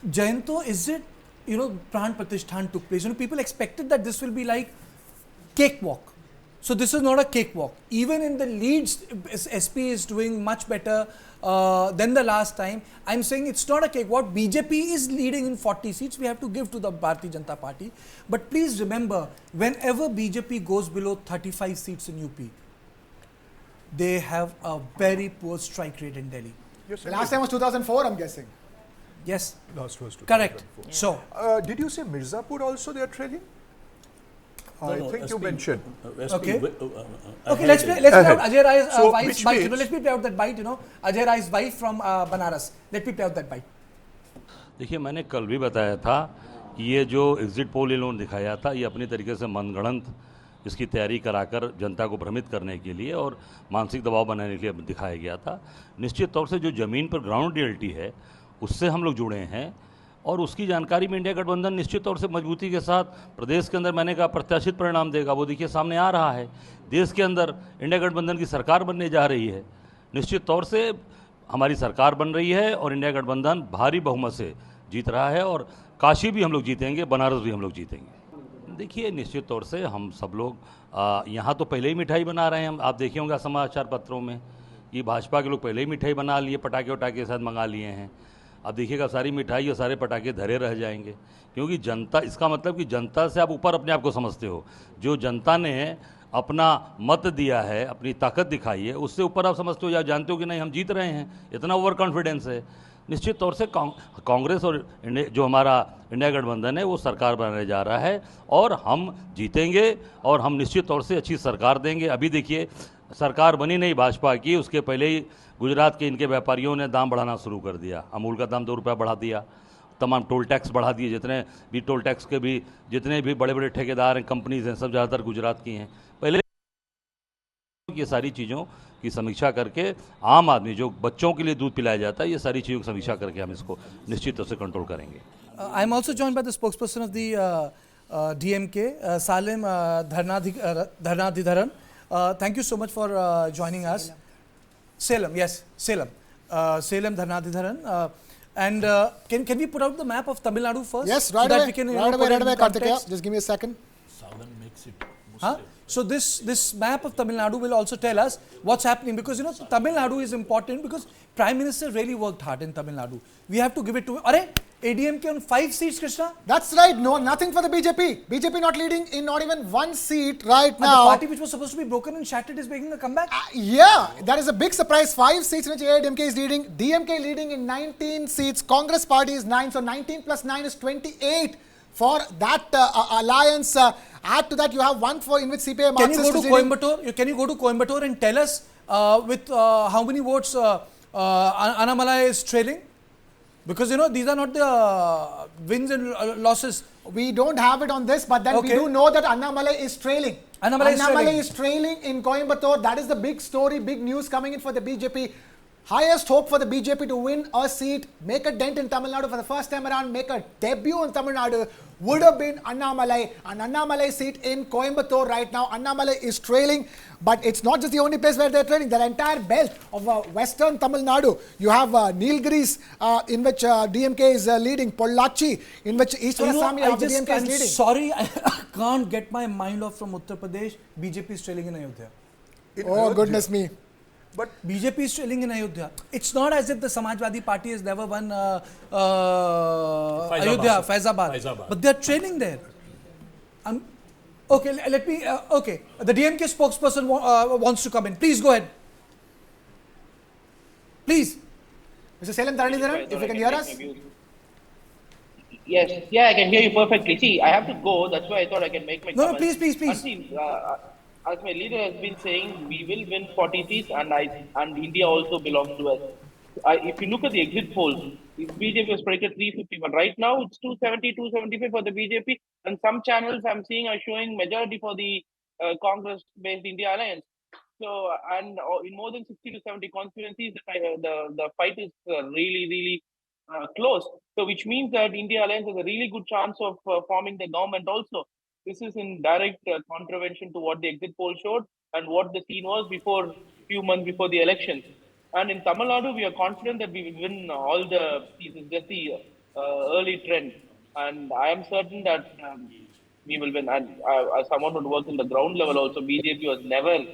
Jayanto, is it, Pran Pratishthan took place. People expected that this will be like cakewalk. So this is not a cakewalk. Even in the leads, SP is doing much better than the last time. I'm saying it's not a cakewalk. BJP is leading in 40 seats. We have to give to the Bharatiya Janata Party. But please remember, whenever BJP goes below 35 seats in UP, they have a very poor strike rate in Delhi. Yes, The last time was 2004, I'm guessing. Yes, last was correct. 2004. So, Did you say Mirzapur also they are trailing? I think you SP, mentioned. Okay. okay, okay, let's play out Ajay Rai's So, wife's which bite. means- Let me play out that bite. Ajay Rai's wife from Banaras. Let me play out that bite. देखिए मैंने कल भी बताया था कि ये जो exit poll इन्होंने दिखाया था ये अपनी तरीके से मनगढ़ंत इसकी तैयारी कराकर जनता को भ्रमित करने के लिए और मानसिक दबाव बनाने के लिए दिखाया गया था। निश्चित तौर से जो ज़मीन पर ग्राउंड रियलिटी है उससे हम लोग जुड़े हैं और उसकी जानकारी में इंडिया गठबंधन निश्चित तौर से मजबूती के साथ प्रदेश के अंदर मैंने कहा प्रत्याशित परिणाम देगा। वो देखिए सामने आ रहा है, देश के अंदर इंडिया गठबंधन की सरकार बनने जा रही है। निश्चित तौर से हमारी सरकार बन रही है और इंडिया गठबंधन भारी बहुमत से जीत रहा है और काशी भी हम लोग जीतेंगे, बनारस भी हम लोग जीतेंगे। देखिए निश्चित तौर से हम सब लोग यहाँ तो पहले ही मिठाई बना रहे हैं। आप देखे होंगे समाचार पत्रों में कि भाजपा के लोग पहले ही मिठाई बना लिए, पटाखे वटाखे के साथ मंगा लिए हैं। अब देखिएगा सारी मिठाई और सारे पटाखे धरे रह जाएंगे क्योंकि जनता, इसका मतलब कि जनता से आप ऊपर अपने आप को समझते हो। जो जनता ने अपना मत दिया है, अपनी ताकत दिखाई है, उससे ऊपर आप समझते हो या जानते हो कि नहीं हम जीत रहे हैं, इतना ओवर कॉन्फिडेंस है। निश्चित तौर से कांग्रेस और जो हमारा इंडिया गठबंधन है वो सरकार बनाने जा रहा है और हम जीतेंगे और हम निश्चित तौर से अच्छी सरकार देंगे। अभी देखिए सरकार बनी नहीं भाजपा की, उसके पहले ही गुजरात के इनके व्यापारियों ने दाम बढ़ाना शुरू कर दिया। अमूल का दाम 2 रुपया बढ़ा दिया, तमाम टोल टैक्स बढ़ा दिए। जितने भी टोल टैक्स के भी जितने भी बड़े बड़े ठेकेदार हैं, कंपनीज हैं, सब ज़्यादातर गुजरात की हैं। पहले ये सारी चीज़ों की समीक्षा करके आम आदमी जो बच्चों के लिए दूध पिलाया जाता है, ये सारी चीज़ों की समीक्षा करके हम इसको निश्चित तौर से कंट्रोल करेंगे। I am also joined by the spokesperson of the DMK, Salim Dharnadhidaran. Thank you so much for joining us. Salem, yes, Salem. Salem Dharnadhidaran. And can we put out the map of Tamil Nadu first? Yes, so right that away. we can, Right put away, it in Karthikeya. context? Just give me a second. Southern makes it Huh? So this map of Tamil Nadu will also tell us what's happening, because Tamil Nadu is important because Prime Minister really worked hard in Tamil Nadu. We have to give it to him. Arey, ADMK on 5 seats, Krishna. That's right. No, nothing for the BJP. BJP not leading in not even one seat right And now. the party which was supposed to be broken and shattered is making a comeback. Yeah, that is a big surprise. 5 seats in which AIDMK is leading. DMK leading in 19 seats. Congress party is 9. So 19 plus 9 is 28 for that alliance. Add to that, you have one for in which CPI Can you Marxist go to is leading. Coimbatore? Can you go to Coimbatore and tell us with how many votes Annamalai is trailing? Because these are not the wins and losses. We don't have it on this, but then we Okay. do know that Annamalai is trailing. Annamalai is trailing in Coimbatore. That is the big story, big news coming in for the BJP. Highest hope for the BJP to win a seat, make a dent in Tamil Nadu for the first time around, make a debut in Tamil Nadu would have been Annamalai. An Annamalai seat in Coimbatore right now. Annamalai is trailing, but it's not just the only place where they're trailing. The entire belt of western Tamil Nadu. You have Nilgiris in which DMK is leading, Pollachi in which Eastwarasamy of the DMK is I'm leading. sorry, I can't get my mind off from Uttar Pradesh. BJP is trailing in Ayodhya. In Oh, Ayodhya. goodness me. But BJP is trailing in Ayodhya. It's not as if the Samajwadi Party has never won Ayodhya, Faizabad. But they're trailing there. Okay, let me. Okay, the DMK spokesperson wants to come in. Please go ahead. Please. Mr. Salem Dharnadhidaran, if you can hear us. Yes, yeah, I can hear you perfectly. See, I have to go. That's why I thought I can make my No, comments. please. And see, as my leader has been saying, we will win 40 seats, and India also belongs to us. If you look at the exit polls, BJP was predicted 351. Right now, it's 270, 275 for the BJP, and some channels I'm seeing are showing majority for the Congress-based India Alliance. So, and in more than 60 to 70 constituencies, the fight is really close. So, which means that India Alliance has a really good chance of forming the government also. This is in direct contravention to what the exit poll showed and what the scene was before few months before the elections. And in Tamil Nadu, we are confident that we will win all the seats. Just the early trend, and I am certain that we will win. And as someone who works in the ground level, also BJP was never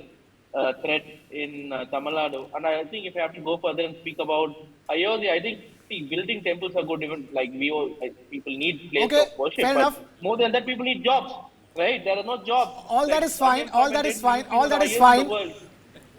a threat in Tamil Nadu. And I think if I have to go further and speak about Ayodhya, I think building temples are good. Even like people need places Okay, of worship, fair but enough. more than that, people need jobs. Right? There are no jobs. All that is fine. All that is fine. All that is highest in fine. the world.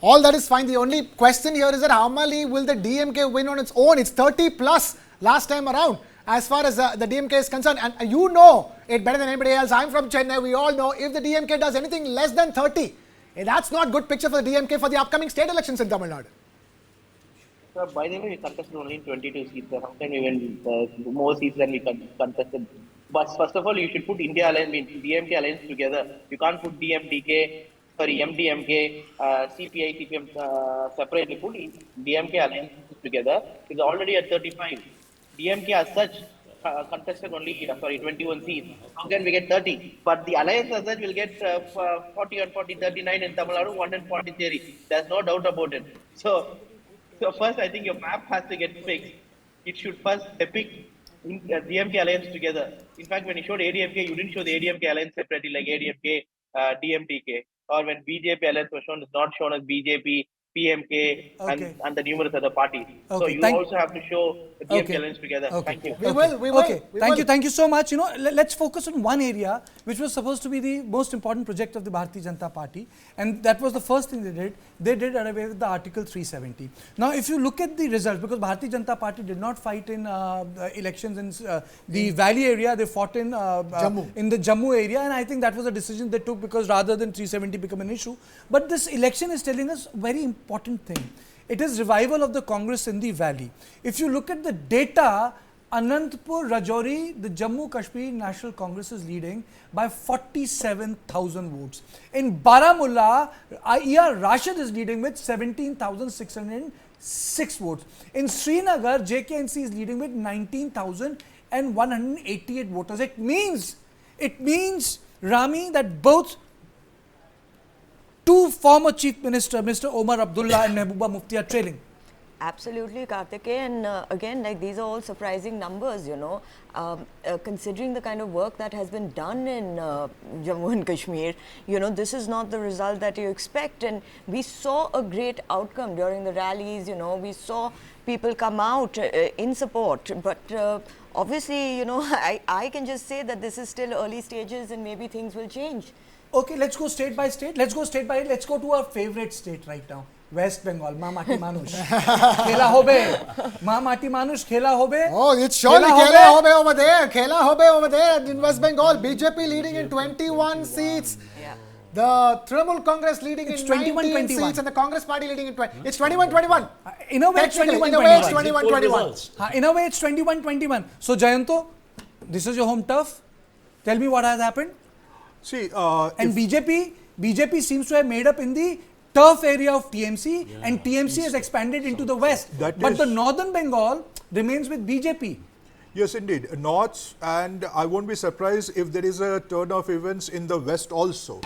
All that is fine. The only question here is that how many will the DMK win on its own? It's 30 plus last time around as far as the DMK is concerned. And you know it better than anybody else. I'm from Chennai. We all know if the DMK does anything less than 30, that's not good picture for the DMK for the upcoming state elections in Tamil Nadu. So by the way, we contested only 22 seats. How can we win more seats than we contested? But first of all, you should put India Alliance, DMK Alliance together. You can't put MDMK, CPI, CPM separately. Put DMK Alliance together. It's already at 35. DMK as such contested only 21 seats. How can we get 30? But the alliance as such will get 40 or 39 in Tamil Nadu, 1 in Pondicherry. There's no doubt about it. So first, I think your map has to get fixed. It should first depict DMK alliance together. In fact, when you showed ADMK, you didn't show the ADMK alliance separately, like ADMK, DMTK. Or when BJP alliance was shown, it's not shown as BJP, PMK, Okay. and the numerous other parties. So Okay, you also have to show the DMK Okay. alliance together. Okay. Thank you. We will. Okay, thank you so much. Let's focus on one area which was supposed to be the most important project of the Bharatiya Janata Party, and that was the first thing they did. They did away with the Article 370. Now, if you look at the results, because Bharatiya Janata Party did not fight in elections in the Valley area, they fought in in the Jammu area, and I think that was a decision they took because rather than 370 become an issue. But this election is telling us a very important thing. It is revival of the Congress in the Valley. If you look at the data, Anantapur, Rajouri, the Jammu Kashmir National Congress is leading by 47,000 votes. In Baramulla, E.R. Rashid is leading with 17,606 votes. In Srinagar, JKNC is leading with 19,188 voters. It means, Rami, that both two former Chief Minister, Mr. Omar Abdullah and Mehbooba Mufti, are trailing. Absolutely, Kartikeya, and again, like these are all surprising numbers, considering the kind of work that has been done in Jammu and Kashmir. This is not the result that you expect, and we saw a great outcome during the rallies. We saw people come out in support, but obviously, I can just say that this is still early stages, and maybe things will change. Okay, let's go state by state. Let's go to our favorite state right now. West Bengal, Ma Mati Manush. Khela hobe. Ma Mati Manush, khela hobe. Oh, it's surely Khela hobe over there. Khela hobe over there in West Bengal. BJP leading in 21 seats. Yeah. The Trinamool Congress leading in 19 seats and the Congress Party leading in 20. It's 21-21. In a way, it's 21-21. In a way, it's 21-21. So, Jayanto, this is your home turf. Tell me what has happened. See, and BJP seems to have made up in the turf area of TMC, and TMC has expanded into the west. But the northern Bengal remains with BJP. yes, indeed. North, and I won't be surprised if there is a turn of events in the west also.